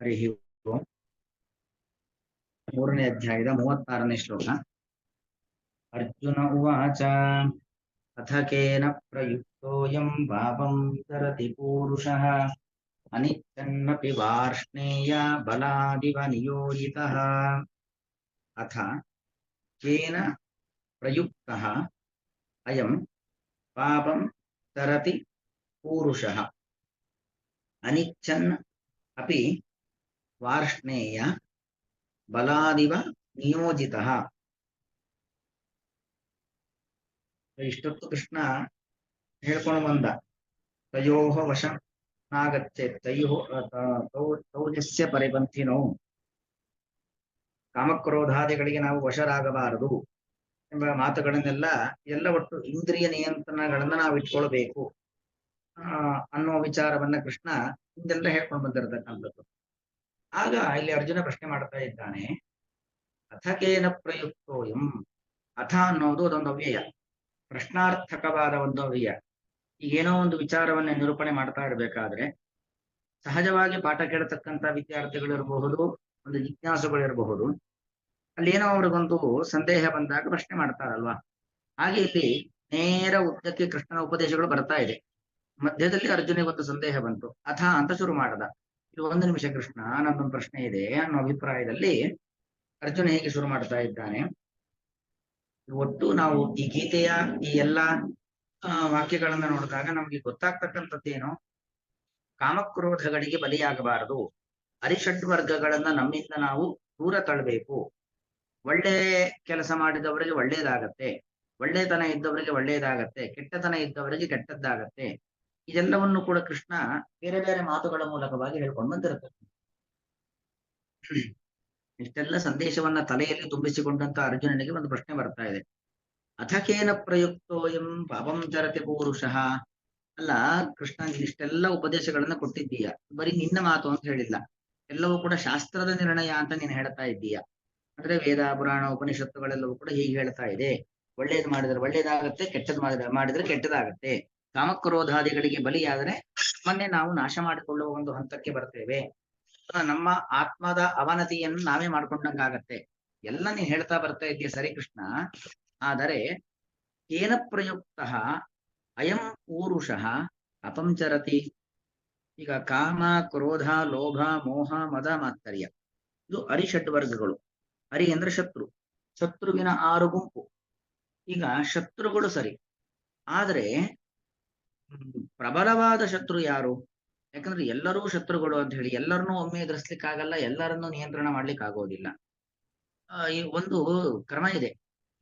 ಹರಿ ಓಂ. ಮೂರನೇ ಅಧ್ಯಾಯದ 36ನೇ ಶ್ಲೋಕ. ಅರ್ಜುನ ಉವಾಚ ಅಥ ಕೇನ ಪ್ರಯುಕ್ತೋಯಂ ಪಾಪಂ ಚರತಿ ಪೂರುಷಃ ಅನಿಚ್ಛನ್ನಪಿ ವಾರ್ಷ್ಣೇಯ ಬಲಾದಿವ ನಿಯೋಜಿತಃ. ಅಥ ಕೇನ ಪ್ರಯುಕ್ತಃ ಅಯಂ ಪಾಪಂ ಚರತಿ ಪೂರುಷಃ ಅನಿಚ್ಛನ್ ಅಪಿ ವಾರ್ಷ್ಣೇಯ ಬಲಾದಿವ ನಿಯೋಜಿತಃ. ಇಷ್ಟೊತ್ತು ಕೃಷ್ಣ ಹೇಳ್ಕೊಂಡು ಬಂದ, ತಯೋಹ ವಶನಾಗಚ್ಚೆ ತೌಜಸ್ಯ ಪರಿಪಂಥಿನೋ, ಕಾಮಕ್ರೋಧಾದಿಗಳಿಗೆ ನಾವು ವಶರಾಗಬಾರದು ಎಂಬ ಮಾತುಗಳನ್ನೆಲ್ಲ ಎಲ್ಲ ಒಟ್ಟು ಇಂದ್ರಿಯ ನಿಯಂತ್ರಣಗಳನ್ನ ನಾವು ಇಟ್ಕೊಳ್ಬೇಕು ಅನ್ನೋ ವಿಚಾರವನ್ನ ಕೃಷ್ಣ ಹಿಂದೆಲ್ಲ ಹೇಳ್ಕೊಂಡು ಬಂದಿರತಕ್ಕಂಥದ್ದು. ಆಗ ಇಲ್ಲಿ ಅರ್ಜುನ ಪ್ರಶ್ನೆ ಮಾಡ್ತಾ ಇದ್ದಾನೆ, ಅಥಕೇನ ಪ್ರಯುಕ್ತೋಯಂ. ಅಥ ಅನ್ನೋದು ಅದೊಂದು ಅವ್ಯಯ, ಪ್ರಶ್ನಾರ್ಥಕವಾದ ಒಂದು ಅವ್ಯಯ. ಈಗೇನೋ ಒಂದು ವಿಚಾರವನ್ನ ನಿರೂಪಣೆ ಮಾಡ್ತಾ ಇರಬೇಕಾದ್ರೆ ಸಹಜವಾಗಿ ಪಾಠ ಕೇಳತಕ್ಕಂಥ ವಿದ್ಯಾರ್ಥಿಗಳಿರಬಹುದು, ಒಂದು ಜಿಜ್ಞಾಸುಗಳಿರಬಹುದು, ಅಲ್ಲೇನೋ ಅವ್ರಿಗೊಂದು ಸಂದೇಹ ಬಂದಾಗ ಪ್ರಶ್ನೆ ಮಾಡ್ತಾರಲ್ವಾ. ಹಾಗೆ ಇಲ್ಲಿ ನೇರ ಉದ್ದಕ್ಕೆ ಕೃಷ್ಣನ ಉಪದೇಶಗಳು ಬರ್ತಾ ಇದೆ. ಮಧ್ಯದಲ್ಲಿ ಅರ್ಜುನಿಗೊಂದು ಸಂದೇಹ ಬಂತು, ಅಥ ಅಂತ ಶುರು ಮಾಡದ. ಇದು 1 ನಿಮಿಷ ಕೃಷ್ಣ, ನನ್ನೊಂದು ಪ್ರಶ್ನೆ ಇದೆ ಅನ್ನೋ ಅಭಿಪ್ರಾಯದಲ್ಲಿ ಅರ್ಜುನ ಹೇಗೆ ಶುರು ಮಾಡ್ತಾ ಇದ್ದಾನೆ. ಒಟ್ಟು ನಾವು ಈ ಗೀತೆಯ ಈ ಎಲ್ಲಾ ವಾಕ್ಯಗಳನ್ನ ನೋಡಿದಾಗ ನಮ್ಗೆ ಗೊತ್ತಾಗ್ತಕ್ಕಂಥದ್ದೇನು, ಕಾಮಕ್ರೋಧಗಳಿಗೆ ಬಲಿಯಾಗಬಾರದು, ಅರಿಷಡ್ವರ್ಗಗಳನ್ನ ನಮ್ಮಿಂದ ನಾವು ದೂರ ತಳ್ಳಬೇಕು. ಒಳ್ಳೆ ಕೆಲಸ ಮಾಡಿದವರಿಗೆ ಒಳ್ಳೇದಾಗತ್ತೆ, ಒಳ್ಳೆತನ ಇದ್ದವರಿಗೆ ಒಳ್ಳೇದಾಗತ್ತೆ, ಕೆಟ್ಟತನ ಇದ್ದವರಿಗೆ ಕೆಟ್ಟದ್ದಾಗತ್ತೆ. ಇದೆಲ್ಲವನ್ನು ಕೂಡ ಕೃಷ್ಣ ಬೇರೆ ಬೇರೆ ಮಾತುಗಳ ಮೂಲಕವಾಗಿ ಹೇಳ್ಕೊಂಡು ಬಂದಿರತಕ್ಕ. ಇಷ್ಟೆಲ್ಲ ಸಂದೇಶವನ್ನ ತಲೆಯಲ್ಲಿ ತುಂಬಿಸಿಕೊಂಡಂತ ಅರ್ಜುನನಿಗೆ ಒಂದು ಪ್ರಶ್ನೆ ಬರ್ತಾ ಇದೆ, ಅಥಕೇನ ಪ್ರಯುಕ್ತೋಯಂ ಪಾಪಂ ಚರತಿ ಪೂರುಷಃ. ಅಲ್ಲ ಕೃಷ್ಣ, ಇಷ್ಟೆಲ್ಲ ಉಪದೇಶಗಳನ್ನ ಕೊಟ್ಟಿದ್ದೀಯ, ಬರೀ ನಿನ್ನ ಮಾತು ಅಂತ ಹೇಳಿಲ್ಲ, ಎಲ್ಲವೂ ಕೂಡ ಶಾಸ್ತ್ರದ ನಿರ್ಣಯ ಅಂತ ನೀನು ಹೇಳ್ತಾ ಇದ್ದೀಯ. ಅಂದ್ರೆ ವೇದ ಪುರಾಣ ಉಪನಿಷತ್ತುಗಳೆಲ್ಲವೂ ಕೂಡ ಹೀಗೆ ಹೇಳ್ತಾ ಇದೆ, ಒಳ್ಳೇದು ಮಾಡಿದ್ರೆ ಒಳ್ಳೇದಾಗತ್ತೆ, ಕೆಟ್ಟದ್ ಮಾಡಿದ್ರೆ ಕೆಟ್ಟದಾಗತ್ತೆ. ಕಾಮಕ್ರೋಧಾದಿಗಳಿಗೆ ಬಲಿಯಾದರೆ ಮೊನ್ನೆ ನಾವು ನಾಶ ಮಾಡಿಕೊಳ್ಳುವ ಒಂದು ಹಂತಕ್ಕೆ ಬರ್ತೇವೆ, ನಮ್ಮ ಆತ್ಮದ ಅವನತಿಯನ್ನು ನಾವೇ ಮಾಡ್ಕೊಂಡಂಗಾಗತ್ತೆ. ಎಲ್ಲ ನೀನ್ ಹೇಳ್ತಾ ಬರ್ತಾ ಇದ್ದೀಯ ಸರಿ ಕೃಷ್ಣ, ಆದರೆ ಕೇನ ಪ್ರಯುಕ್ತ ಅಯಂ ಪೂರುಷಃ ಅಪಂಚರತಿ. ಈಗ ಕಾಮ, ಕ್ರೋಧ, ಲೋಭ, ಮೋಹ, ಮದ, ಮಾತ್ಸರ್ಯ, ಇದು ಅರಿಷಡ್ವರ್ಗಗಳು. ಅರಿ ಅಂದ್ರೆ ಶತ್ರು, ಶತ್ರುವಿನ 6 ಗುಂಪು. ಈಗ ಶತ್ರುಗಳು ಸರಿ, ಆದ್ರೆ ಪ್ರಬಲವಾದ ಶತ್ರು ಯಾರು? ಯಾಕಂದ್ರೆ ಎಲ್ಲರೂ ಶತ್ರುಗಳು ಅಂತ ಹೇಳಿ ಎಲ್ಲರನ್ನೂ ಒಮ್ಮೆ ಎದುರಿಸ್ಲಿಕ್ಕಾಗಲ್ಲ, ಎಲ್ಲರನ್ನೂ ನಿಯಂತ್ರಣ ಮಾಡ್ಲಿಕ್ಕೆ ಆಗೋದಿಲ್ಲ. ಈ ಒಂದು ಕ್ರಮ ಇದೆ,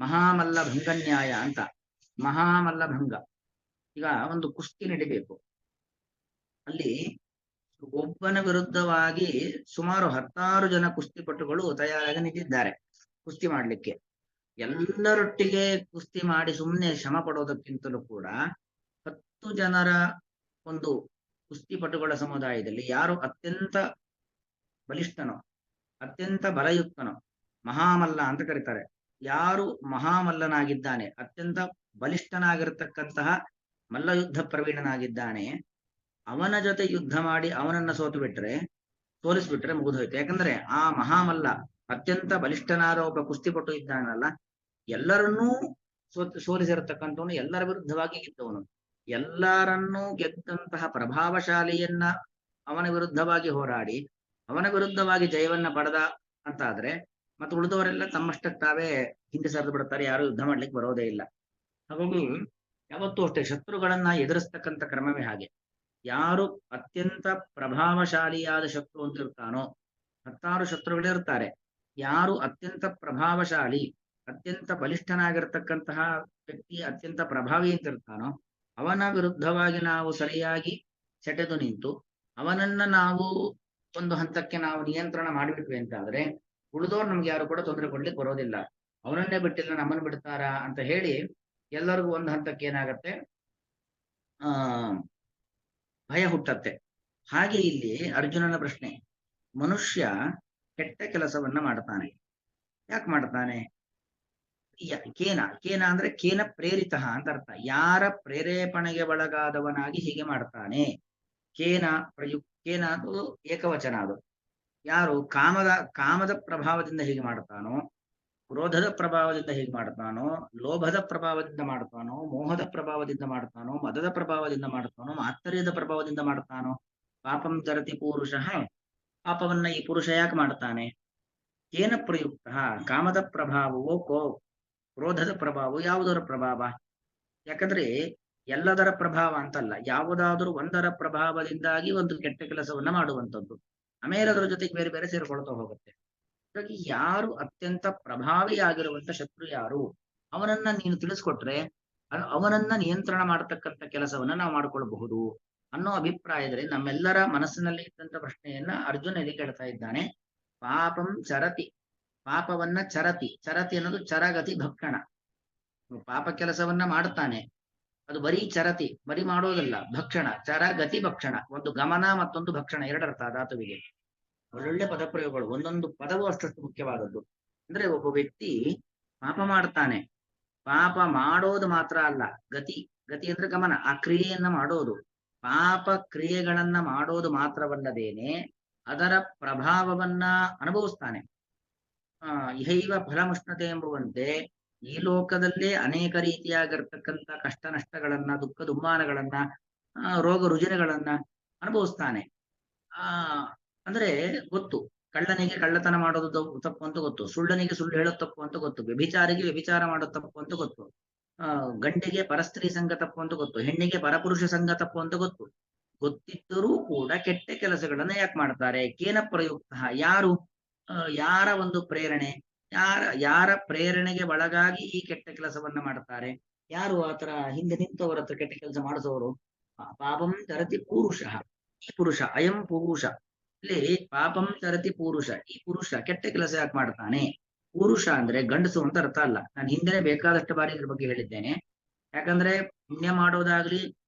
ಮಹಾಮಲ್ಲ ಭಂಗನ್ಯಾಯ ಅಂತ. ಮಹಾಮಲ್ಲ ಭಂಗ, ಈಗ ಒಂದು ಕುಸ್ತಿ ನಡಿಬೇಕು, ಅಲ್ಲಿ ಒಬ್ಬನ ವಿರುದ್ಧವಾಗಿ ಸುಮಾರು 16 ಜನ ಕುಸ್ತಿಪಟುಗಳು ತಯಾರಾಗಿ ನಿಂತಿದ್ದಾರೆ ಕುಸ್ತಿ ಮಾಡ್ಲಿಕ್ಕೆ. ಎಲ್ಲರೊಟ್ಟಿಗೆ ಕುಸ್ತಿ ಮಾಡಿ ಸುಮ್ಮನೆ ಶ್ರಮ ಪಡೋದಕ್ಕಿಂತಲೂ ಕೂಡ 10 ಜನರ ಒಂದು ಕುಸ್ತಿಪಟುಗಳ ಸಮುದಾಯದಲ್ಲಿ ಯಾರು ಅತ್ಯಂತ ಬಲಿಷ್ಠನೋ, ಅತ್ಯಂತ ಬಲಯುಕ್ತನೋ, ಮಹಾಮಲ್ಲ ಅಂತ ಕರೀತಾರೆ. ಯಾರು ಮಹಾಮಲ್ಲನಾಗಿದ್ದಾನೆ, ಅತ್ಯಂತ ಬಲಿಷ್ಠನಾಗಿರತಕ್ಕಂತಹ ಮಲ್ಲಯುದ್ಧ ಪ್ರವೀಣನಾಗಿದ್ದಾನೆ, ಅವನ ಜೊತೆ ಯುದ್ಧ ಮಾಡಿ ಅವನನ್ನ ಸೋಲಿಸ್ಬಿಟ್ರೆ ಮುಗಿದೋಯ್ತು. ಯಾಕಂದ್ರೆ ಆ ಮಹಾಮಲ್ಲ ಅತ್ಯಂತ ಬಲಿಷ್ಠನಾದ ಒಬ್ಬ ಕುಸ್ತಿಪಟು ಇದ್ದಾನಲ್ಲ, ಎಲ್ಲರನ್ನೂ ಸೋಲಿಸಿರತಕ್ಕಂಥವನು, ಎಲ್ಲರ ವಿರುದ್ಧವಾಗಿ ಗೆದ್ದವನು, ಎಲ್ಲರನ್ನೂ ಗೆದ್ದಂತಹ ಪ್ರಭಾವಶಾಲಿಯನ್ನ ಅವನ ವಿರುದ್ಧವಾಗಿ ಹೋರಾಡಿ ಅವನ ವಿರುದ್ಧವಾಗಿ ಜಯವನ್ನ ಪಡೆದ ಅಂತಾದ್ರೆ ಮತ್ತೆ ಉಳಿದವರೆಲ್ಲ ತಮ್ಮಷ್ಟಕ್ಕೆ ತಾವೇ ಹಿಂದೆ ಸರಿದು ಬಿಡ್ತಾರೆ, ಯಾರು ಯುದ್ಧ ಮಾಡ್ಲಿಕ್ಕೆ ಬರೋದೇ ಇಲ್ಲ. ಹಾಗಾಗಿ ಯಾವತ್ತೂ ಅಷ್ಟೇ ಶತ್ರುಗಳನ್ನ ಎದುರಿಸ್ತಕ್ಕಂಥ ಕ್ರಮವೇ ಹಾಗೆ. ಯಾರು ಅತ್ಯಂತ ಪ್ರಭಾವಶಾಲಿಯಾದ ಶತ್ರು ಅಂತ ಇರ್ತಾನೋ, 16 ಶತ್ರುಗಳಿರ್ತಾರೆ, ಯಾರು ಅತ್ಯಂತ ಪ್ರಭಾವಶಾಲಿ, ಅತ್ಯಂತ ಬಲಿಷ್ಠನಾಗಿರ್ತಕ್ಕಂತಹ ವ್ಯಕ್ತಿ, ಅತ್ಯಂತ ಪ್ರಭಾವಿ ಅಂತ ಇರ್ತಾನೋ, ಅವನ ವಿರುದ್ಧವಾಗಿ ನಾವು ಸರಿಯಾಗಿ ಸೆಟೆದು ನಿಂತು ಅವನನ್ನ ನಾವು ಒಂದು ಹಂತಕ್ಕೆ ನಾವು ನಿಯಂತ್ರಣ ಮಾಡಿಬಿಟ್ವಿ ಅಂತಾದ್ರೆ ಉಳಿದವ್ರು ನಮ್ಗೆ ಯಾರು ಕೂಡ ತೊಂದರೆ ಕೊಡ್ಲಿಕ್ಕೆ ಬರೋದಿಲ್ಲ. ಅವನನ್ನೇ ಬಿಟ್ಟಿಲ್ಲ ನಮ್ಮನ್ನು ಬಿಡ್ತಾರಾ ಅಂತ ಹೇಳಿ ಎಲ್ಲರಿಗೂ ಒಂದು ಹಂತಕ್ಕೆ ಏನಾಗತ್ತೆ, ಭಯ ಹುಟ್ಟತ್ತೆ. ಹಾಗೆ ಇಲ್ಲಿ ಅರ್ಜುನನ ಪ್ರಶ್ನೆ, ಮನುಷ್ಯ ಕೆಟ್ಟ ಕೆಲಸವನ್ನ ಮಾಡ್ತಾನೆ, ಯಾಕೆ ಮಾಡ್ತಾನೆ? ಕೇನ ಅಂದ್ರೆ ಕೇನ ಪ್ರೇರಿತ ಅಂತ ಅರ್ಥ. ಯಾರ ಪ್ರೇರೇಪಣೆಗೆ ಒಳಗಾದವನಾಗಿ ಹೀಗೆ ಮಾಡ್ತಾನೆ. ಕೇನ ಅದು ಏಕವಚನ, ಅದು ಯಾರು ಕಾಮದ ಪ್ರಭಾವದಿಂದ ಹೀಗೆ ಮಾಡ್ತಾನೋ, ಕ್ರೋಧದ ಪ್ರಭಾವದಿಂದ ಹೀಗೆ ಮಾಡ್ತಾನೋ, ಲೋಭದ ಪ್ರಭಾವದಿಂದ ಮಾಡ್ತಾನೋ, ಮೋಹದ ಪ್ರಭಾವದಿಂದ ಮಾಡ್ತಾನೋ, ಮದದ ಪ್ರಭಾವದಿಂದ ಮಾಡ್ತಾನೋ, ಮಾತ್ಸರ್ಯದ ಪ್ರಭಾವದಿಂದ ಮಾಡ್ತಾನೋ, ಪಾಪಂ ಚರತಿ ಪೂರುಷಃ, ಪಾಪವನ್ನ ಈ ಪುರುಷ ಯಾಕೆ ಮಾಡ್ತಾನೆ? ಏನ ಪ್ರಯುಕ್ತ ಕಾಮದ ಪ್ರಭಾವವೋ ಕ್ರೋಧದ ಪ್ರಭಾವವೋ ಯಾವುದರ ಪ್ರಭಾವ? ಯಾಕಂದ್ರೆ ಎಲ್ಲದರ ಪ್ರಭಾವ ಅಂತಲ್ಲ, ಯಾವುದಾದ್ರೂ ಒಂದರ ಪ್ರಭಾವದಿಂದಾಗಿ ಒಂದು ಕೆಟ್ಟ ಕೆಲಸವನ್ನ ಮಾಡುವಂಥದ್ದು, ಆಮೇಲೆ ಅದರ ಜೊತೆಗೆ ಬೇರೆ ಬೇರೆ ಸೇರ್ಕೊಳ್ತಾ ಹೋಗುತ್ತೆ. ಹಾಗಾಗಿ ಯಾರು ಅತ್ಯಂತ ಪ್ರಭಾವಿಯಾಗಿರುವಂತ ಶತ್ರು ಯಾರು, ಅವನನ್ನ ನೀನು ತಿಳಿಸ್ಕೊಟ್ರೆ ಅವನನ್ನ ನಿಯಂತ್ರಣ ಮಾಡತಕ್ಕಂಥ ಕೆಲಸವನ್ನ ನಾವು ಮಾಡ್ಕೊಳ್ಬಹುದು ಅನ್ನೋ ಅಭಿಪ್ರಾಯದಲ್ಲಿ ನಮ್ಮೆಲ್ಲರ ಮನಸ್ಸಿನಲ್ಲಿ ಇದ್ದಂತ ಪ್ರಶ್ನೆಯನ್ನ ಅರ್ಜುನ ಇಲ್ಲಿ ಕೇಳ್ತಾ ಇದ್ದಾನೆ. ಪಾಪಂ ಚರತಿ, ಪಾಪವನ್ನ ಚರತಿ ಅನ್ನೋದು ಚರಗತಿ ಭಕ್ಷಣ, ಪಾಪ ಕೆಲಸವನ್ನ ಮಾಡ್ತಾನೆ, ಅದು ಬರೀ ಚರತಿ, ಬರೀ ಮಾಡೋದಲ್ಲ, ಭಕ್ಷಣ, ಚರಗತಿ ಭಕ್ಷಣ, ಒಂದು ಗಮನ ಮತ್ತೊಂದು ಭಕ್ಷಣ, ಎರಡರ್ಥ ಧಾತುವಿಗೆ. ಒಳ್ಳೊಳ್ಳೆ ಪದಪ್ರಯೋಗಗಳು, ಒಂದೊಂದು ಪದವು ಅಷ್ಟಷ್ಟು ಮುಖ್ಯವಾದದ್ದು. ಅಂದ್ರೆ ಒಬ್ಬ ವ್ಯಕ್ತಿ ಪಾಪ ಮಾಡ್ತಾನೆ, ಪಾಪ ಮಾಡೋದು ಮಾತ್ರ ಅಲ್ಲ, ಗತಿ ಅಂದ್ರೆ ಗಮನ, ಆ ಕ್ರಿಯೆಯನ್ನ ಮಾಡೋದು, ಪಾಪ ಕ್ರಿಯೆಗಳನ್ನ ಮಾಡೋದು ಮಾತ್ರವಲ್ಲದೇನೆ ಅದರ ಪ್ರಭಾವವನ್ನ ಅನುಭವಿಸ್ತಾನೆ. ಇಹೈವ ಫಲಮುಷ್ಣತೆ ಎಂಬುವಂತೆ ಈ ಲೋಕದಲ್ಲೇ ಅನೇಕ ರೀತಿಯಾಗಿರ್ತಕ್ಕಂಥ ಕಷ್ಟ ನಷ್ಟಗಳನ್ನ, ದುಃಖ ದುಮ್ಮಾನಗಳನ್ನ, ರೋಗ ರುಜಿನಗಳನ್ನ ಅನುಭವಿಸ್ತಾನೆ. ಅಂದ್ರೆ ಗೊತ್ತು, ಕಳ್ಳನಿಗೆ ಕಳ್ಳತನ ಮಾಡೋದು ತಪ್ಪು ಅಂತ ಗೊತ್ತು, ಸುಳ್ಳನಿಗೆ ಸುಳ್ಳು ಹೇಳೋದು ತಪ್ಪು ಅಂತ ಗೊತ್ತು, ವ್ಯಭಿಚಾರಿಗೆ ವ್ಯಭಿಚಾರ ಮಾಡೋದು ತಪ್ಪು ಅಂತ ಗೊತ್ತು, ಗಂಡಿಗೆ ಪರಸ್ತ್ರೀ ಸಂಘ ತಪ್ಪು ಅಂತ ಗೊತ್ತು, ಹೆಣ್ಣಿಗೆ ಪರಪುರುಷ ಸಂಘ ತಪ್ಪು ಅಂತ ಗೊತ್ತಿದ್ದರೂ ಕೂಡ ಕೆಟ್ಟ ಕೆಲಸಗಳನ್ನ ಯಾಕೆ ಮಾಡ್ತಾರೆ? ಕೇನ ಪ್ರಯುಕ್ತ, ಯಾರ ಒಂದು ಪ್ರೇರಣೆ, ಯಾರ ಪ್ರೇರಣೆಗೆ ಒಳಗಾಗಿ ಈ ಕೆಟ್ಟ ಕೆಲಸವನ್ನ ಮಾಡ್ತಾರೆ? ಯಾರು ಆತರ ಹಿಂದೆ ನಿಂತವರ ಹತ್ರ ಕೆಟ್ಟ ಕೆಲಸ ಮಾಡಿಸೋರು? ಪಾಪಂ ತರತಿ ಪುರುಷ, ಈ ಪುರುಷ, ಅಯಂ ಪುರುಷ, ಇಲ್ಲಿ ಪಾಪಂ ತರತಿ ಪುರುಷ, ಈ ಪುರುಷ ಕೆಟ್ಟ ಕೆಲಸ ಯಾಕೆ ಮಾಡ್ತಾನೆ? ಪುರುಷ ಅಂದ್ರೆ ಗಂಡಸು ಅಂತ ಅರ್ಥ ಅಲ್ಲ, ನಾನು ಹಿಂದೆ ಬೇಕಾದಷ್ಟು ಬಾರಿ ಇದ್ರ ಬಗ್ಗೆ ಹೇಳಿದ್ದೇನೆ. ಯಾಕಂದ್ರೆ ಪುಣ್ಯ ಮಾಡೋದಾಗ್ಲಿ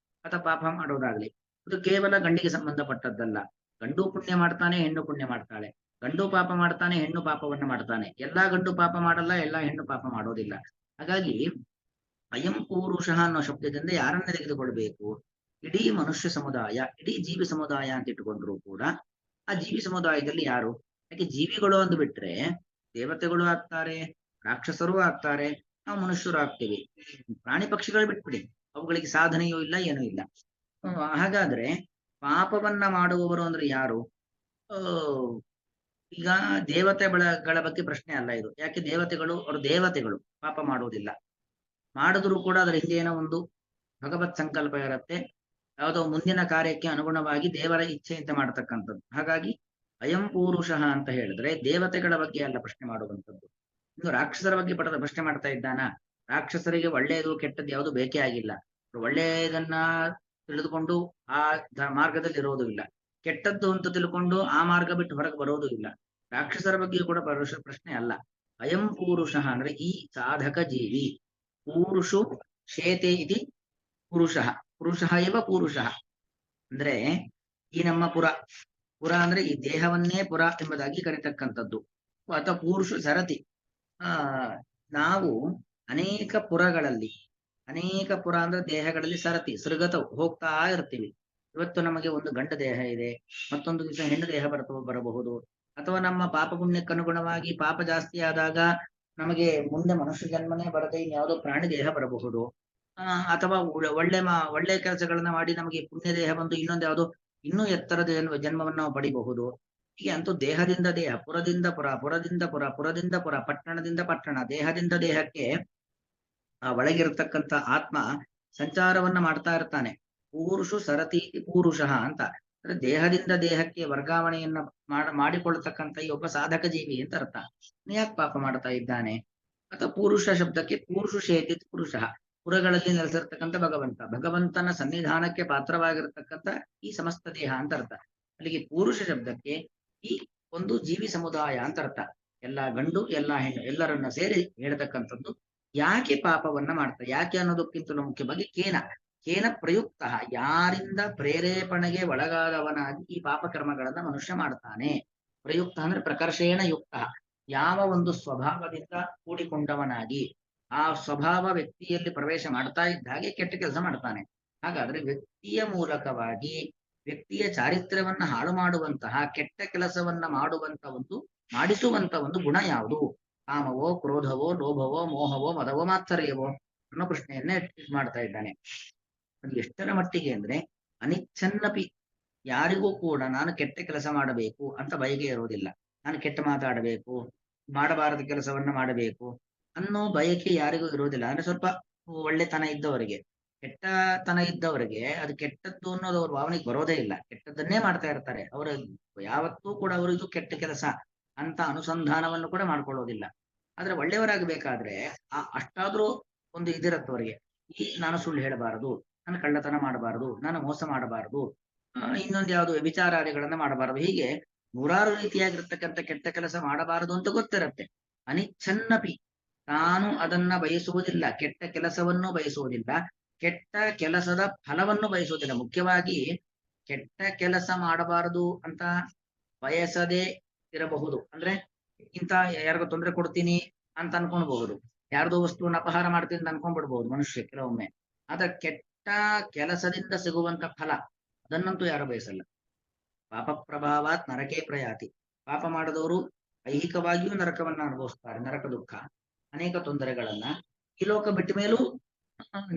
ಅಥವಾ ಪಾಪ ಮಾಡೋದಾಗ್ಲಿ ಇದು ಕೇವಲ ಗಂಡಿಗೆ ಸಂಬಂಧಪಟ್ಟದ್ದಲ್ಲ. ಗಂಡು ಪುಣ್ಯ ಮಾಡ್ತಾನೆ, ಹೆಣ್ಣು ಪುಣ್ಯ ಮಾಡ್ತಾಳೆ, ಗಂಡು ಪಾಪ ಮಾಡ್ತಾನೆ, ಹೆಣ್ಣು ಪಾಪವನ್ನ ಮಾಡ್ತಾನೆ. ಎಲ್ಲಾ ಗಂಡು ಪಾಪ ಮಾಡಲ್ಲ, ಎಲ್ಲಾ ಹೆಣ್ಣು ಪಾಪ ಮಾಡೋದಿಲ್ಲ. ಹಾಗಾಗಿ ಅಯಂ ಪುರುಷ ಅನ್ನೋ ಶಬ್ದದಿಂದ ಯಾರನ್ನ ತೆಗೆದುಕೊಳ್ಬೇಕು? ಇಡೀ ಮನುಷ್ಯ ಸಮುದಾಯ, ಇಡೀ ಜೀವಿ ಸಮುದಾಯ ಅಂತ ಇಟ್ಟುಕೊಂಡ್ರು ಕೂಡ ಆ ಜೀವಿ ಸಮುದಾಯದಲ್ಲಿ ಯಾರು? ಯಾಕೆ ಜೀವಿಗಳು ಅಂದು ಬಿಟ್ರೆ ದೇವತೆಗಳು ಆಗ್ತಾರೆ, ರಾಕ್ಷಸರು ಆಗ್ತಾರೆ, ನಾವು ಮನುಷ್ಯರು ಆಗ್ತೀವಿ. ಪ್ರಾಣಿ ಪಕ್ಷಿಗಳು ಬಿಟ್ಬಿಡಿ, ಅವುಗಳಿಗೆ ಸಾಧನೆಯೂ ಇಲ್ಲ, ಏನೂ ಇಲ್ಲ. ಹಾಗಾದ್ರೆ ಪಾಪವನ್ನ ಮಾಡುವವರು ಅಂದ್ರೆ ಯಾರು? ಈಗ ದೇವತೆಗಳ ಬಗ್ಗೆ ಪ್ರಶ್ನೆ ಅಲ್ಲ ಇದು. ಯಾಕೆ ದೇವತೆಗಳು ಪಾಪ ಮಾಡುವುದಿಲ್ಲ, ಮಾಡಿದ್ರು ಕೂಡ ಅದರ ಹಿಂದೆ ಏನೋ ಒಂದು ಭಗವತ್ ಸಂಕಲ್ಪ ಇರುತ್ತೆ, ಯಾವುದೋ ಮುಂದಿನ ಕಾರ್ಯಕ್ಕೆ ಅನುಗುಣವಾಗಿ ದೇವರ ಇಚ್ಛೆಯಂತೆ ಮಾಡತಕ್ಕಂಥದ್ದು. ಹಾಗಾಗಿ ಅಯಂ ಪೂರುಷ ಅಂತ ಹೇಳಿದ್ರೆ ದೇವತೆಗಳ ಬಗ್ಗೆ ಅಲ್ಲ ಪ್ರಶ್ನೆ ಮಾಡುವಂಥದ್ದು. ಇನ್ನು ರಾಕ್ಷಸರ ಬಗ್ಗೆ ಪ್ರಶ್ನೆ ಮಾಡ್ತಾ ಇದ್ದಾನ? ರಾಕ್ಷಸರಿಗೆ ಒಳ್ಳೆಯದು ಕೆಟ್ಟದ್ದು ಯಾವುದು ಬೇಕೇ ಆಗಿಲ್ಲ. ಒಳ್ಳೆಯದನ್ನ ತಿಳಿದುಕೊಂಡು ಆ ಮಾರ್ಗದಲ್ಲಿ ಇರೋದು ಇಲ್ಲ, ಕೆಟ್ಟದ್ದು ಅಂತ ತಿಳ್ಕೊಂಡು ಆ ಮಾರ್ಗ ಬಿಟ್ಟು ಹೊರಗೆ ಬರೋದು ಇಲ್ಲ. ರಾಕ್ಷಸರ ಬಗ್ಗೆ ಕೂಡ ಪ್ರಶ್ನೆ ಅಲ್ಲ. ಅಯಂ ಪೂರುಷ ಅಂದ್ರೆ ಈ ಸಾಧಕ ಜೀವಿ. ಪೂರುಷು ಶೇತೆ ಇತಿ ಪುರುಷ, ಇವ ಪುರುಷ ಅಂದ್ರೆ ಈ ನಮ್ಮ ಪುರ ಅಂದ್ರೆ ಈ ದೇಹವನ್ನೇ ಪುರ ಎಂಬುದಾಗಿ ಕರೀತಕ್ಕಂಥದ್ದು. ಅಥವಾ ಪುರುಷ ಸರತಿ, ನಾವು ಅನೇಕ ಪುರಗಳಲ್ಲಿ, ಅನೇಕ ಪುರ ಅಂದ್ರೆ ದೇಹಗಳಲ್ಲಿ ಸರತಿ ಸೃಗತವು ಹೋಗ್ತಾ ಇರ್ತೀವಿ. ಇವತ್ತು ನಮಗೆ ಒಂದು ಗಂಡ ದೇಹ ಇದೆ, ಮತ್ತೊಂದು ದಿವಸ ಹೆಣ್ಣು ದೇಹ ಬರಬಹುದು. ಅಥವಾ ನಮ್ಮ ಪಾಪ ಪುಣ್ಯಕ್ಕನುಗುಣವಾಗಿ ಪಾಪ ಜಾಸ್ತಿ ಆದಾಗ ನಮಗೆ ಮುಂದೆ ಮನುಷ್ಯ ಜನ್ಮನೇ ಬರದೆ ಇನ್ಯಾವುದೋ ಪ್ರಾಣಿ ದೇಹ ಬರಬಹುದು. ಅಥವಾ ಒಳ್ಳೆ ಕೆಲಸಗಳನ್ನ ಮಾಡಿ ನಮಗೆ ಪುಣ್ಯ ದೇಹ ಬಂದು ಇನ್ನೊಂದು ಯಾವುದೋ ಇನ್ನೂ ಎತ್ತರದ ಜನ್ಮವನ್ನು ನಾವು ಪಡಿಬಹುದು. ಹೀಗೆ ಅಂತೂ ದೇಹದಿಂದ ದೇಹ, ಪುರದಿಂದ ಪುರ, ಪುರದಿಂದ ಪುರ, ಪಟ್ಟಣದಿಂದ ಪಟ್ಟಣ, ದೇಹದಿಂದ ದೇಹಕ್ಕೆ ಆ ಒಳಗಿರತಕ್ಕಂಥ ಆತ್ಮ ಸಂಚಾರವನ್ನ ಮಾಡ್ತಾ ಇರ್ತಾನೆ. ಪೂರುಷು ಸರತಿ ಪೂರುಷ ಅಂತ ಅಂದ್ರೆ ದೇಹದಿಂದ ದೇಹಕ್ಕೆ ವರ್ಗಾವಣೆಯನ್ನ ಮಾಡಿಕೊಳ್ತಕ್ಕಂಥ ಈ ಒಬ್ಬ ಸಾಧಕ ಜೀವಿ ಅಂತ ಅರ್ಥ. ಯಾಕೆ ಪಾಪ ಮಾಡ್ತಾ ಇದ್ದಾನೆ? ಅಥವಾ ಪುರುಷ ಶಬ್ದಕ್ಕೆ ಪುರುಷು ಶೇತಿ ಪುರುಷ, ಪುರಗಳಲ್ಲಿ ನೆಲೆಸಿರ್ತಕ್ಕಂಥ ಭಗವಂತನ ಸನ್ನಿಧಾನಕ್ಕೆ ಪಾತ್ರವಾಗಿರ್ತಕ್ಕಂಥ ಈ ಸಮಸ್ತ ದೇಹ ಅಂತ ಅರ್ಥ. ಅಲ್ಲಿಗೆ ಪುರುಷ ಶಬ್ದಕ್ಕೆ ಈ ಒಂದು ಜೀವಿ ಸಮುದಾಯ ಅಂತ ಅರ್ಥ. ಎಲ್ಲ ಗಂಡು ಎಲ್ಲ ಹೆಣ್ಣು ಎಲ್ಲರನ್ನ ಸೇರಿ ಹೇಳ್ತಕ್ಕಂಥದ್ದು. ಯಾಕೆ ಪಾಪವನ್ನ ಮಾಡ್ತಾರೆ, ಯಾಕೆ ಅನ್ನೋದಕ್ಕಿಂತಲೂ ಮುಖ್ಯವಾಗಿ ಕೇನ ಪ್ರಯುಕ್ತ, ಯಾರಿಂದ ಪ್ರೇರೇಪಣೆಗೆ ಒಳಗಾದವನಾಗಿ ಈ ಪಾಪಕರ್ಮಗಳನ್ನ ಮನುಷ್ಯ ಮಾಡ್ತಾನೆ. ಪ್ರಯುಕ್ತ ಅಂದ್ರೆ ಪ್ರಕರ್ಷೇಣ ಯುಕ್ತ, ಯಾವ ಒಂದು ಸ್ವಭಾವದಿಂದ ಕೂಡಿಕೊಂಡವನಾಗಿ ಆ ಸ್ವಭಾವ ವ್ಯಕ್ತಿಯಲ್ಲಿ ಪ್ರವೇಶ ಮಾಡ್ತಾ ಇದ್ದ ಹಾಗೆ ಕೆಟ್ಟ ಕೆಲಸ ಮಾಡ್ತಾನೆ. ಹಾಗಾದ್ರೆ ವ್ಯಕ್ತಿಯ ಮೂಲಕವಾಗಿ ವ್ಯಕ್ತಿಯ ಚಾರಿತ್ರ್ಯವನ್ನ ಹಾಳು ಮಾಡುವಂತಹ ಕೆಟ್ಟ ಕೆಲಸವನ್ನ ಮಾಡಿಸುವಂತ ಒಂದು ಗುಣ ಯಾವುದು? ಕಾಮವೋ, ಕ್ರೋಧವೋ, ಲೋಭವೋ, ಮೋಹವೋ, ಮದವೋ, ಮಾತ್ಸರ್ಯವೋ ಅನ್ನೋ ಪ್ರಶ್ನೆಯನ್ನೇ ಮಾಡ್ತಾ ಇದ್ದಾನೆ. ಅದು ಎಷ್ಟರ ಮಟ್ಟಿಗೆ ಅಂದ್ರೆ ಅನಿಚ್ಛನ್ನಪಿ, ಯಾರಿಗೂ ಕೂಡ ನಾನು ಕೆಟ್ಟ ಕೆಲಸ ಮಾಡಬೇಕು ಅಂತ ಬಯಕೆ ಇರುವುದಿಲ್ಲ. ನಾನು ಕೆಟ್ಟ ಮಾತಾಡಬೇಕು, ಮಾಡಬಾರದ ಕೆಲಸವನ್ನ ಮಾಡಬೇಕು ಅನ್ನೋ ಬಯಕೆ ಯಾರಿಗೂ ಇರುವುದಿಲ್ಲ. ಅಂದ್ರೆ ಸ್ವಲ್ಪ ಒಳ್ಳೆತನ ಇದ್ದವರಿಗೆ, ಕೆಟ್ಟತನ ಇದ್ದವರಿಗೆ ಅದು ಕೆಟ್ಟದ್ದು ಅನ್ನೋದು ಅವ್ರ ಭಾವನೆಗೆ ಬರೋದೇ ಇಲ್ಲ. ಕೆಟ್ಟದ್ದನ್ನೇ ಮಾಡ್ತಾ ಇರ್ತಾರೆ. ಅವರು ಯಾವತ್ತೂ ಕೂಡ ಅವರು ಇದು ಕೆಟ್ಟ ಕೆಲಸ ಅಂತ ಅನುಸಂಧಾನವನ್ನು ಕೂಡ ಮಾಡ್ಕೊಳ್ಳೋದಿಲ್ಲ. ಆದ್ರೆ ಒಳ್ಳೆಯವರಾಗಬೇಕಾದ್ರೆ ಅಷ್ಟಾದ್ರೂ ಒಂದು ಇದಿರತ್ತವರಿಗೆ. ನಾನು ಸುಳ್ಳು ಹೇಳಬಾರದು, ನಾನು ಕಳ್ಳತನ ಮಾಡಬಾರದು, ನಾನು ಮೋಸ ಮಾಡಬಾರದು, ಇನ್ನೊಂದು ಯಾವುದು ವಿಚಾರಾದಿಗಳನ್ನ ಮಾಡಬಾರದು, ಹೀಗೆ ನೂರಾರು ರೀತಿಯಾಗಿರ್ತಕ್ಕಂಥ ಕೆಟ್ಟ ಕೆಲಸ ಮಾಡಬಾರದು ಅಂತ ಗೊತ್ತಿರತ್ತೆ. ಅನಿಚ್ಛನ್ನಪಿ, ತಾನು ಅದನ್ನ ಬಯಸುವುದಿಲ್ಲ, ಕೆಟ್ಟ ಕೆಲಸವನ್ನು ಬಯಸುವುದಿಲ್ಲ, ಕೆಟ್ಟ ಕೆಲಸದ ಫಲವನ್ನು ಬಯಸುವುದಿಲ್ಲ. ಮುಖ್ಯವಾಗಿ ಕೆಟ್ಟ ಕೆಲಸ ಮಾಡಬಾರದು ಅಂತ ಬಯಸದೇ ಇರಬಹುದು. ಅಂದ್ರೆ ಇಂತ ಯಾರಿಗೂ ತೊಂದರೆ ಕೊಡ್ತೀನಿ ಅಂತ ಅನ್ಕೊಂಡ್ಬಹುದು, ಯಾರ್ದೋ ವಸ್ತುವನ್ನ ಅಪಹಾರ ಮಾಡ್ತೀನಿ ಅಂತ ಅನ್ಕೊಂಡ್ಬಿಡ್ಬಹುದು ಮನುಷ್ಯ ಕೆಲವೊಮ್ಮೆ. ಆದ್ರೆ ಕೆಟ್ಟ ಕೆಲಸದಿಂದ ಸಿಗುವಂತ ಫಲ ಅದನ್ನಂತೂ ಯಾರು ಬಯಸಲ್ಲ. ಪಾಪ ಪ್ರಭಾವಾತ್ ನರಕೇ ಪ್ರಯಾತಿ. ಪಾಪ ಮಾಡದವರು ಐಹಿಕವಾಗಿಯೂ ನರಕವನ್ನ ಅನುಭವಿಸ್ತಾರೆ, ನರಕ ದುಃಖ, ಅನೇಕ ತೊಂದರೆಗಳನ್ನ. ಈ ಲೋಕ ಬಿಟ್ಟ ಮೇಲೂ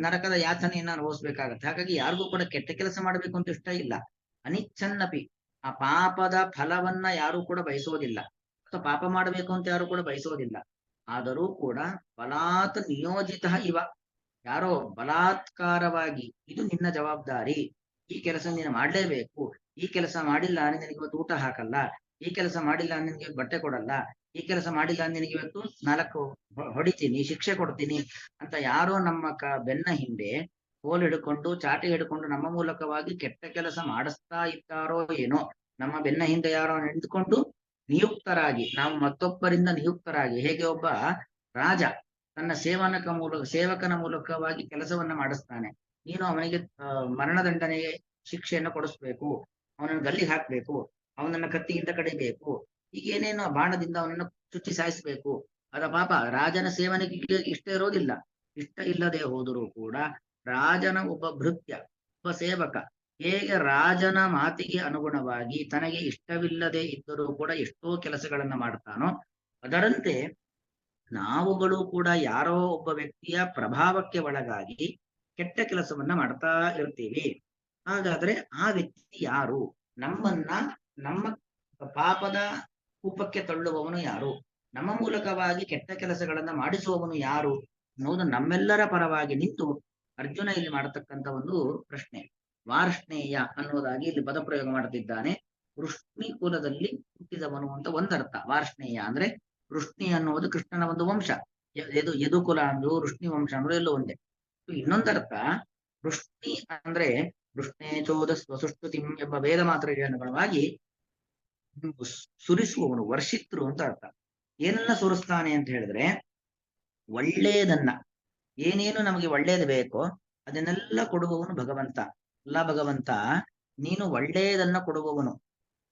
ನರಕದ ಯಾತನೆಯನ್ನ ಅನುಭವಿಸ್ಬೇಕಾಗತ್ತೆ. ಹಾಗಾಗಿ ಯಾರಿಗೂ ಕೂಡ ಕೆಟ್ಟ ಕೆಲಸ ಮಾಡಬೇಕು ಅಂತ ಇಷ್ಟ ಇಲ್ಲ. ಅನಿಚ್ಛನ್ನಪಿ, ಆ ಪಾಪದ ಫಲವನ್ನ ಯಾರು ಕೂಡ ಬಯಸುವುದಿಲ್ಲ, ಅಥವಾ ಪಾಪ ಮಾಡಬೇಕು ಅಂತ ಯಾರು ಕೂಡ ಬಯಸುವುದಿಲ್ಲ. ಆದರೂ ಕೂಡ ಬಲಾತ್ ನಿಯೋಜಿತ ಇವ, ಯಾರೋ ಬಲಾತ್ಕಾರವಾಗಿ ಇದು ನಿನ್ನ ಜವಾಬ್ದಾರಿ, ಈ ಕೆಲಸ ನೀನು ಮಾಡ್ಲೇಬೇಕು, ಈ ಕೆಲಸ ಮಾಡಿಲ್ಲ ನಿನಗೆ ಇವತ್ತು ಊಟ ಹಾಕಲ್ಲ, ಈ ಕೆಲಸ ಮಾಡಿಲ್ಲ ನಿನಗೆ ಬಟ್ಟೆ ಕೊಡಲ್ಲ, ಈ ಕೆಲಸ ಮಾಡಿಲ್ಲ ನಿನಗೆ ಇವತ್ತು 4 ಹೊಡಿತೀನಿ, ಶಿಕ್ಷೆ ಕೊಡ್ತೀನಿ ಅಂತ ಯಾರೋ ನಮ್ಮ ಬೆನ್ನ ಹಿಂದೆ ಕೋಲ್ ಹಿಡ್ಕೊಂಡು, ಚಾಟಿ ಹಿಡ್ಕೊಂಡು ನಮ್ಮ ಮೂಲಕವಾಗಿ ಕೆಟ್ಟ ಕೆಲಸ ಮಾಡಿಸ್ತಾ ಇದ್ದಾರೋ ಏನೋ. ನಮ್ಮ ಬೆನ್ನ ಹಿಂದೆ ಯಾರೋ ನಿಂತ್ಕೊಂಡು ನಿಯುಕ್ತರಾಗಿ, ನಾವು ಮತ್ತೊಬ್ಬರಿಂದ ನಿಯುಕ್ತರಾಗಿ, ಹೇಗೆ ಒಬ್ಬ ರಾಜ ತನ್ನ ಸೇವಕನ ಮೂಲಕವಾಗಿ ಕೆಲಸವನ್ನ ಮಾಡಿಸ್ತಾನೆ, ನೀನು ಅವನಿಗೆ ಮರಣದಂಡನೆಗೆ ಶಿಕ್ಷೆಯನ್ನು ಕೊಡಿಸ್ಬೇಕು, ಅವನನ್ನು ಗಲ್ಲಿಗೆ ಹಾಕ್ಬೇಕು, ಅವನನ್ನ ಕತ್ತಿಯಿಂದ ಕಡಿಬೇಕು, ಈಗೇನೇನೋ ಬಾಣದಿಂದ ಅವನನ್ನು ಚುಚ್ಚಿ ಸಾಯಿಸ್ಬೇಕು. ಅದ ಪಾಪ ರಾಜನ ಸೇವನೆಗೆ ಇಷ್ಟ ಇರೋದಿಲ್ಲ. ಇಷ್ಟ ಇಲ್ಲದೆ ಹೋದರೂ ಕೂಡ ರಾಜನ ಒಬ್ಬ ಭೃತ್ಯ, ಒಬ್ಬ ಸೇವಕ ಹೇಗೆ ರಾಜನ ಮಾತಿಗೆ ಅನುಗುಣವಾಗಿ ತನಗೆ ಇಷ್ಟವಿಲ್ಲದೆ ಇದ್ದರೂ ಕೂಡ ಎಷ್ಟೋ ಕೆಲಸಗಳನ್ನ ಮಾಡ್ತಾನೋ, ಅದರಂತೆ ನಾವುಗಳು ಕೂಡ ಯಾರೋ ಒಬ್ಬ ವ್ಯಕ್ತಿಯ ಪ್ರಭಾವಕ್ಕೆ ಒಳಗಾಗಿ ಕೆಟ್ಟ ಕೆಲಸವನ್ನ ಮಾಡ್ತಾ ಇರ್ತೀವಿ. ಹಾಗಾದ್ರೆ ಆ ವ್ಯಕ್ತಿ ಯಾರು? ನಮ್ಮ ಪಾಪದ ಕೂಪಕ್ಕೆ ತಳ್ಳುವವನು ಯಾರು? ನಮ್ಮ ಮೂಲಕವಾಗಿ ಕೆಟ್ಟ ಕೆಲಸಗಳನ್ನ ಮಾಡಿಸುವವನು ಯಾರು ಅನ್ನೋದು ನಮ್ಮೆಲ್ಲರ ಪರವಾಗಿ ನಿಂತು ಅರ್ಜುನ ಇಲ್ಲಿ ಮಾಡತಕ್ಕಂತ ಒಂದು ಪ್ರಶ್ನೆ. ವಾರ್ಷ್ಣೇಯ ಅನ್ನೋದಾಗಿ ಇಲ್ಲಿ ಪದಪ್ರಯೋಗ ಮಾಡ್ತಿದ್ದಾನೆ. ವೃಷ್ಣಿ ಕುಲದಲ್ಲಿ ಹುಟ್ಟಿದವನು ಅಂತ ಒಂದರ್ಥ. ವಾರ್ಷ್ಣೇಯ ಅಂದ್ರೆ ವೃಷ್ಣಿ ಅನ್ನುವುದು ಕೃಷ್ಣನ ಒಂದು ವಂಶ. ಯದುಕುಲ ಅಂದ್ರು, ವೃಷ್ಣಿ ವಂಶ ಅಂದ್ರು ಎಲ್ಲೋ ಒಂದೇ. ಇನ್ನೊಂದರ್ಥ ವೃಷ್ಣಿ ಅಂದ್ರೆ ವೃಷ್ಣೇ ಚೋದಸ್ ವಸುಷ್ಠುತಿಂ ಎಂಬ ವೇದ ಮಾತ್ರೆಗೆ ಅನುಗುಣವಾಗಿ ಸುರಿಸುವವನು, ವರ್ಷಿತ್ರು ಅಂತ ಅರ್ಥ. ಏನನ್ನ ಸುರಿಸ್ತಾನೆ ಅಂತ ಹೇಳಿದ್ರೆ ಒಳ್ಳೇದನ್ನ, ಏನೇನು ನಮಗೆ ಒಳ್ಳೇದು ಬೇಕೋ ಅದನ್ನೆಲ್ಲ ಕೊಡುವವನು ಭಗವಂತ. ಅಲ್ಲ ಭಗವಂತ, ನೀನು ಒಳ್ಳೇದನ್ನ ಕೊಡುವವನು,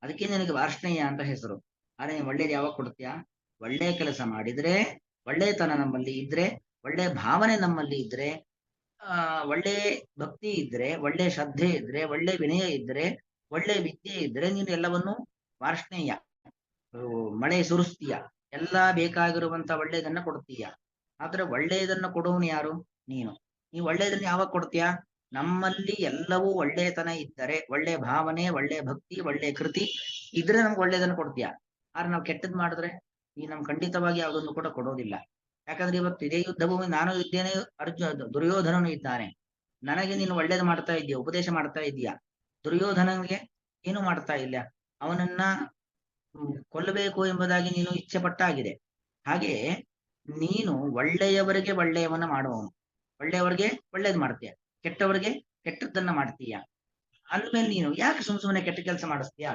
ಅದಕ್ಕೆ ನಿನಗೆ ವಾರ್ಷ್ಣೇಯ ಅಂತ ಹೆಸರು. ಆದ್ರೆ ನೀನು ಒಳ್ಳೇದು ಯಾವಾಗ ಕೊಡ್ತೀಯಾ? ಒಳ್ಳೆ ಕೆಲಸ ಮಾಡಿದ್ರೆ, ಒಳ್ಳೆತನ ನಮ್ಮಲ್ಲಿ ಇದ್ರೆ, ಒಳ್ಳೆ ಭಾವನೆ ನಮ್ಮಲ್ಲಿ ಇದ್ರೆ, ಒಳ್ಳೆ ಭಕ್ತಿ ಇದ್ರೆ, ಒಳ್ಳೆ ಶ್ರದ್ಧೆ ಇದ್ರೆ, ಒಳ್ಳೆ ವಿನಯ ಇದ್ರೆ, ಒಳ್ಳೆ ವಿದ್ಯೆ ಇದ್ರೆ, ನೀನು ಎಲ್ಲವನ್ನು ವಾರ್ಷ್ಣೇಯ, ಮಳೆ ಸುರಿಸ್ತೀಯ, ಎಲ್ಲಾ ಬೇಕಾಗಿರುವಂತ ಒಳ್ಳೇದನ್ನ ಕೊಡ್ತೀಯ. ಆದ್ರೆ ಒಳ್ಳೆಯದನ್ನ ಕೊಡುವನು ಯಾರು? ನೀನು. ನೀವು ಒಳ್ಳೆಯದನ್ನ ಯಾವಾಗ ಕೊಡ್ತೀಯಾ? ನಮ್ಮಲ್ಲಿ ಎಲ್ಲವೂ ಒಳ್ಳೆತನ ಇದ್ದರೆ, ಒಳ್ಳೆ ಭಾವನೆ, ಒಳ್ಳೆ ಭಕ್ತಿ, ಒಳ್ಳೆ ಕೃತಿ ಇದ್ರೆ ನಮ್ಗೆ ಒಳ್ಳೇದನ್ನ ಕೊಡ್ತೀಯ. ಆದ್ರೆ ನಾವು ಕೆಟ್ಟದ್ ಮಾಡಿದ್ರೆ ಈ ನಮ್ ಖಂಡಿತವಾಗಿ ಯಾವುದನ್ನು ಕೂಡ ಕೊಡೋದಿಲ್ಲ. ಯಾಕಂದ್ರೆ ಇವತ್ತು ಇದೇ ಯುದ್ಧ ಭೂಮಿ ನಾನು ಇದ್ದೇನೆ, ದುರ್ಯೋಧನನು ಇದ್ದಾನೆ. ನನಗೆ ನೀನು ಒಳ್ಳೇದು ಮಾಡ್ತಾ ಇದೀಯ, ಉಪದೇಶ ಮಾಡ್ತಾ ಇದೀಯ. ದುರ್ಯೋಧನನಿಗೆ ಏನು ಮಾಡ್ತಾ ಇಲ್ಲ, ಅವನನ್ನ ಕೊಲ್ಲಬೇಕು ಎಂಬುದಾಗಿ ನೀನು ಇಚ್ಛೆ ಪಟ್ಟಾಗಿದೆ. ಹಾಗೆ ನೀನು ಒಳ್ಳೆಯವರಿಗೆ ಒಳ್ಳೆಯವನ್ನ ಮಾಡುವವನು, ಒಳ್ಳೆಯವರಿಗೆ ಒಳ್ಳೇದು ಮಾಡ್ತೀಯ, ಕೆಟ್ಟವರಿಗೆ ಕೆಟ್ಟದ್ದನ್ನ ಮಾಡ್ತೀಯ. ಅಂದ್ಮೇಲೆ ನೀನು ಯಾಕೆ ಸುಮ್ಮನೆ ಕೆಟ್ಟ ಕೆಲಸ ಮಾಡಿಸ್ತೀಯ?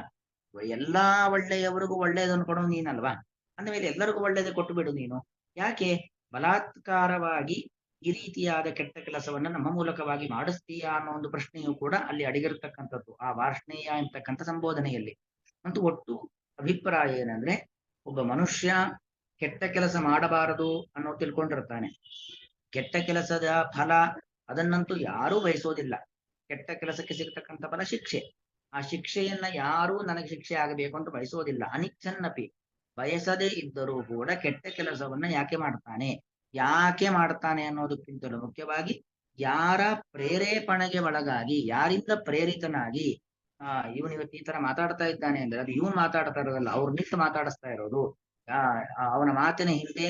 ಎಲ್ಲಾ ಒಳ್ಳೆಯವರಿಗೂ ಒಳ್ಳೆಯದನ್ನು ಕೊಡೋ ನೀನಲ್ವಾ? ಅಂದಮೇಲೆ ಎಲ್ಲರಿಗೂ ಒಳ್ಳೇದೇ ಕೊಟ್ಟು ಬಿಡು ನೀನು. ಯಾಕೆ ಬಲಾತ್ಕಾರವಾಗಿ ಈ ರೀತಿಯಾದ ಕೆಟ್ಟ ಕೆಲಸವನ್ನ ನಮ್ಮ ಮೂಲಕವಾಗಿ ಮಾಡಿಸ್ತೀಯಾ ಅನ್ನೋ ಒಂದು ಪ್ರಶ್ನೆಯೂ ಕೂಡ ಅಲ್ಲಿ ಅಡಗಿರ್ತಕ್ಕಂಥದ್ದು ಆ ವಾರ್ಷ್ಣೇಯ ಎಂತಕ್ಕಂಥ ಸಂಬೋಧನೆಯಲ್ಲಿ. ಅಂತೂ ಒಟ್ಟು ಅಭಿಪ್ರಾಯ ಏನಂದ್ರೆ, ಒಬ್ಬ ಮನುಷ್ಯ ಕೆಟ್ಟ ಕೆಲಸ ಮಾಡಬಾರದು ಅನ್ನೋ ತಿಳ್ಕೊಂಡಿರ್ತಾನೆ. ಕೆಟ್ಟ ಕೆಲಸದ ಫಲ ಅದನ್ನಂತೂ ಯಾರೂ ಬಯಸೋದಿಲ್ಲ. ಕೆಟ್ಟ ಕೆಲಸಕ್ಕೆ ಸಿಗ್ತಕ್ಕಂಥ ಫಲ ಶಿಕ್ಷೆ. ಆ ಶಿಕ್ಷೆಯನ್ನ ಯಾರೂ ನನಗೆ ಶಿಕ್ಷೆ ಆಗಬೇಕು ಅಂತ ಬಯಸೋದಿಲ್ಲ. ಅನಿಚ್ಛನ್ನಪಿ, ಬಯಸದೇ ಇದ್ದರೂ ಕೂಡ ಕೆಟ್ಟ ಕೆಲಸವನ್ನ ಯಾಕೆ ಮಾಡ್ತಾನೆ, ಯಾಕೆ ಮಾಡ್ತಾನೆ ಅನ್ನೋದಕ್ಕಿಂತಲೂ ಮುಖ್ಯವಾಗಿ ಯಾರ ಪ್ರೇರೇಪಣೆಗೆ ಒಳಗಾಗಿ, ಯಾರಿಂದ ಪ್ರೇರಿತನಾಗಿ ಇವನು ಇವತ್ತು ಈ ತರ ಮಾತಾಡ್ತಾ ಇದ್ದಾನೆ ಅಂದ್ರೆ ಅದು ಇವನ್ ಮಾತಾಡ್ತಾ ಇರೋದಲ್ಲ, ಅವ್ರು ನಿಂತು ಮಾತಾಡಿಸ್ತಾ ಇರೋದು. ಅವನ ಮಾತಿನ ಹಿಂದೆ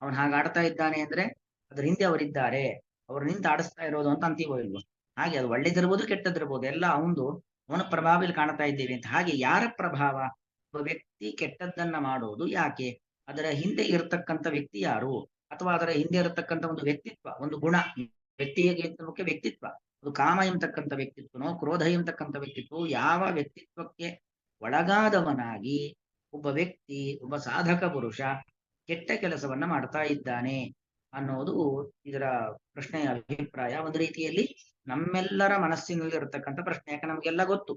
ಅವನ್ ಹಾಗಾಡ್ತಾ ಇದ್ದಾನೆ ಅಂದ್ರೆ ಅದ್ರ ಹಿಂದೆ ಅವರಿದ್ದಾರೆ, ಅವ್ರು ನಿಂತು ಆಡಿಸ್ತಾ ಇರೋದು ಅಂತ ಅಂತೀವೋ ಇಲ್ವೋ. ಹಾಗೆ ಅದು ಒಳ್ಳೇದಿರ್ಬೋದು ಕೆಟ್ಟದಿರ್ಬೋದು, ಎಲ್ಲ ಅವನ ಪ್ರಭಾವ ಇಲ್ಲಿ ಕಾಣ್ತಾ ಇದ್ದೀವಿ ಅಂತ. ಹಾಗೆ ಯಾರ ಪ್ರಭಾವ? ಒಬ್ಬ ವ್ಯಕ್ತಿ ಕೆಟ್ಟದ್ದನ್ನ ಮಾಡೋದು ಯಾಕೆ? ಅದರ ಹಿಂದೆ ಇರತಕ್ಕಂಥ ವ್ಯಕ್ತಿ ಯಾರು, ಅಥವಾ ಅದರ ಹಿಂದೆ ಇರತಕ್ಕಂಥ ಒಂದು ವ್ಯಕ್ತಿತ್ವ, ಒಂದು ಗುಣ. ವ್ಯಕ್ತಿಗೆ ಮುಖ್ಯ ವ್ಯಕ್ತಿತ್ವ. ಅದು ಕಾಮ ಎಂಬತಕ್ಕಂಥ ವ್ಯಕ್ತಿತ್ವನೋ, ಕ್ರೋಧ ಎಂಬತಕ್ಕಂಥ ವ್ಯಕ್ತಿತ್ವ, ಯಾವ ವ್ಯಕ್ತಿತ್ವಕ್ಕೆ ಒಳಗಾದವನಾಗಿ ಒಬ್ಬ ವ್ಯಕ್ತಿ, ಒಬ್ಬ ಸಾಧಕ ಪುರುಷ ಕೆಟ್ಟ ಕೆಲಸವನ್ನ ಮಾಡ್ತಾ ಇದ್ದಾನೆ ಅನ್ನೋದು ಇದರ ಪ್ರಶ್ನೆಯ ಅಭಿಪ್ರಾಯ. ಒಂದು ರೀತಿಯಲ್ಲಿ ನಮ್ಮೆಲ್ಲರ ಮನಸ್ಸಿನಲ್ಲಿ ಇರತಕ್ಕಂಥ ಪ್ರಶ್ನೆ. ಯಾಕೆ ನಮಗೆಲ್ಲ ಗೊತ್ತು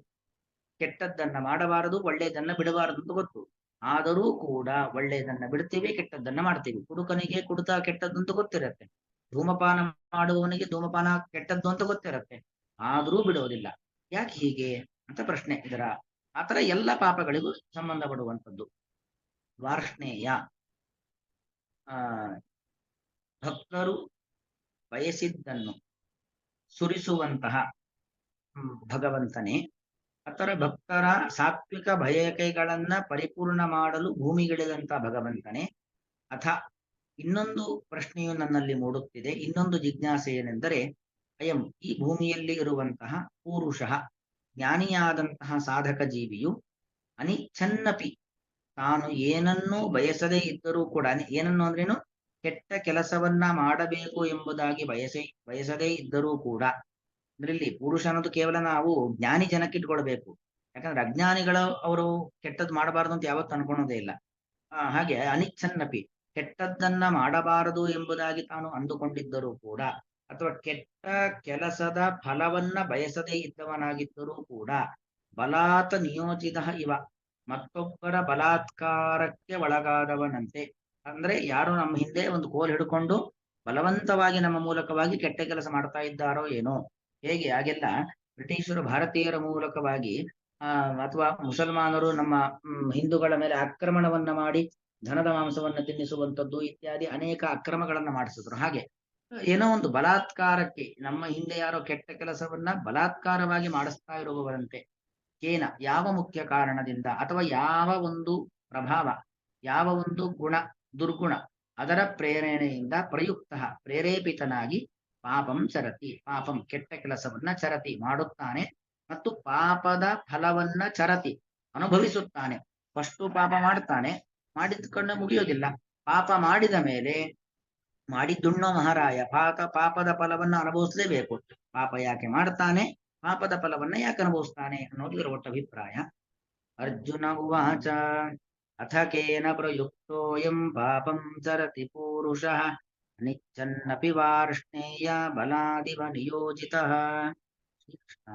ಕೆಟ್ಟದ್ದನ್ನ ಮಾಡಬಾರದು, ಒಳ್ಳೆಯದನ್ನ ಬಿಡಬಾರದು ಅಂತ ಗೊತ್ತು. ಆದರೂ ಕೂಡ ಒಳ್ಳೆಯದನ್ನ ಬಿಡ್ತೀವಿ, ಕೆಟ್ಟದ್ದನ್ನ ಮಾಡ್ತೀವಿ. ಕುಡುಕನಿಗೆ ಕುಡುತ ಕೆಟ್ಟದ್ದು ಅಂತ ಗೊತ್ತಿರತ್ತೆ, ಧೂಮಪಾನ ಮಾಡುವವನಿಗೆ ಧೂಮಪಾನ ಕೆಟ್ಟದ್ದು ಅಂತ ಗೊತ್ತಿರತ್ತೆ, ಆದರೂ ಬಿಡೋದಿಲ್ಲ. ಯಾಕೆ ಹೀಗೆ ಅಂತ ಪ್ರಶ್ನೆ ಇದರ. ಆತರ ಎಲ್ಲ ಪಾಪಗಳಿಗೂ ಸಂಬಂಧ ಪಡುವಂಥದ್ದು. ವಾರ್ಷ್ಣೇಯ, ಭಕ್ತರು ಬಯಸಿದ್ದನ್ನು ಸುರಿಸುವಂತಹ ಭಗವಂತನೇ, ಅತರ ಭಕ್ತರ ಸಾತ್ವಿಕ ಬಯಕೆಗಳನ್ನ ಪರಿಪೂರ್ಣ ಮಾಡಲು ಭೂಮಿಗಿಳಿದಂತಹ ಭಗವಂತನೇ. ಅಥ ಇನ್ನೊಂದು ಪ್ರಶ್ನೆಯು ನನ್ನಲ್ಲಿ ಮೂಡುತ್ತಿದೆ, ಇನ್ನೊಂದು ಜಿಜ್ಞಾಸೆ ಏನೆಂದರೆ, ಅಯಂ ಈ ಭೂಮಿಯಲ್ಲಿ ಇರುವಂತಹ ಪೂರುಷಃ ಜ್ಞಾನಿಯಾದಂತಹ ಸಾಧಕ ಜೀವಿಯು ಅನಿಚ್ಛನ್ನಪಿ ತಾನು ಏನನ್ನೂ ಬಯಸದೇ ಇದ್ದರೂ ಕೂಡ, ಏನನ್ನು ಅಂದ್ರೇನು, ಕೆಟ್ಟ ಕೆಲಸವನ್ನ ಮಾಡಬೇಕು ಎಂಬುದಾಗಿ ಬಯಸದೇ ಇದ್ದರೂ ಕೂಡ, ಅಂದ್ರೆ ಇಲ್ಲಿ ಪುರುಷ ಅನ್ನೋದು ಕೇವಲ ನಾವು ಜ್ಞಾನಿ ಜನಕ್ಕೆ ಇಟ್ಕೊಳ್ಬೇಕು. ಯಾಕಂದ್ರೆ ಅಜ್ಞಾನಿಗಳು ಅವರು ಕೆಟ್ಟದ್ದು ಮಾಡಬಾರದು ಅಂತ ಯಾವತ್ತು ಅನ್ಕೊಳೋದೇ ಇಲ್ಲ. ಹಾಗೆ ಅನಿಚ್ಛನ್ನಪಿ, ಕೆಟ್ಟದ್ದನ್ನ ಮಾಡಬಾರದು ಎಂಬುದಾಗಿ ತಾನು ಅಂದುಕೊಂಡಿದ್ದರೂ ಕೂಡ, ಅಥವಾ ಕೆಟ್ಟ ಕೆಲಸದ ಫಲವನ್ನ ಬಯಸದೇ ಇದ್ದವನಾಗಿದ್ದರೂ ಕೂಡ, ಬಲಾತ್ ನಿಯೋಜಿತ ಇವ, ಮತ್ತೊಬ್ಬರ ಬಲಾತ್ಕಾರಕ್ಕೆ ಒಳಗಾದವನಂತೆ. ಅಂದ್ರೆ ಯಾರು ನಮ್ಮ ಹಿಂದೆ ಒಂದು ಕೋಲ್ ಹಿಡ್ಕೊಂಡು ಬಲವಂತವಾಗಿ ನಮ್ಮ ಮೂಲಕವಾಗಿ ಕೆಟ್ಟ ಕೆಲಸ ಮಾಡ್ತಾ ಇದ್ದಾರೋ ಏನೋ. ಹೇಗೆ ಹಾಗೆಲ್ಲ ಬ್ರಿಟಿಷರು ಭಾರತೀಯರ ಮೂಲಕವಾಗಿ ಅಥವಾ ಮುಸಲ್ಮಾನರು ನಮ್ಮ ಹಿಂದೂಗಳ ಮೇಲೆ ಆಕ್ರಮಣವನ್ನ ಮಾಡಿ ಧನದ ಮಾಂಸವನ್ನ ತಿನ್ನಿಸುವಂಥದ್ದು ಇತ್ಯಾದಿ ಅನೇಕ ಅಕ್ರಮಗಳನ್ನ ಮಾಡಿಸಿದ್ರು. ಹಾಗೆ ಏನೋ ಒಂದು ಬಲಾತ್ಕಾರಕ್ಕೆ, ನಮ್ಮ ಹಿಂದೆ ಯಾರೋ ಕೆಟ್ಟ ಕೆಲಸವನ್ನ ಬಲಾತ್ಕಾರವಾಗಿ ಮಾಡಿಸ್ತಾ ಇರುವವರಂತೆ. ಕೇನ, ಯಾವ ಮುಖ್ಯ ಕಾರಣದಿಂದ, ಅಥವಾ ಯಾವ ಒಂದು ಪ್ರಭಾವ, ಯಾವ ಒಂದು ಗುಣ ದುರ್ಗುಣ, ಅದರ ಪ್ರೇರಣೆಯಿಂದ ಪ್ರಯುಕ್ತ ಪ್ರೇರೇಪಿತನಾಗಿ ಪಾಪಂ ಚರತಿ, ಪಾಪಂ ಕೆಟ್ಟ ಕೆಲಸವನ್ನ ಚರತಿ ಮಾಡುತ್ತಾನೆ, ಮತ್ತು ಪಾಪದ ಫಲವನ್ನ ಚರತಿ ಅನುಭವಿಸುತ್ತಾನೆ. ಫಸ್ಟು ಪಾಪ ಮಾಡ್ತಾನೆ, ಮಾಡಿದ್ಕೊಂಡು ಮುಗಿಯೋದಿಲ್ಲ, ಪಾಪ ಮಾಡಿದ ಮೇಲೆ ಮಾಡಿದ್ದುಣ್ಣೋ ಮಹಾರಾಯ, ಪಾಪದ ಫಲವನ್ನ ಅನುಭವಿಸಲೇಬೇಕು. ಪಾಪ ಯಾಕೆ ಮಾಡ್ತಾನೆ, ಪಾಪದ ಫಲವನ್ನ ಯಾಕೆ ಅನುಭವಿಸ್ತಾನೆ ಅನ್ನೋದು ಇದರ ಒಟ್ಟು ಅಭಿಪ್ರಾಯ. ಅರ್ಜುನ ಉವಾಚ ಅಥ ಕೇನ ಪ್ರಯುಕ್ತೋಯಂ ಪಾಪಂ ಚರತಿ ಪೂರುಷಃ ಅನಿಚ್ಛನ್ನಪಿ ವಾರ್ಷ್ಣೇಯ ಬಲಾದಿವ ನಿಯೋಜಿತಃ. ಶ್ರೀಕೃಷ್ಣ.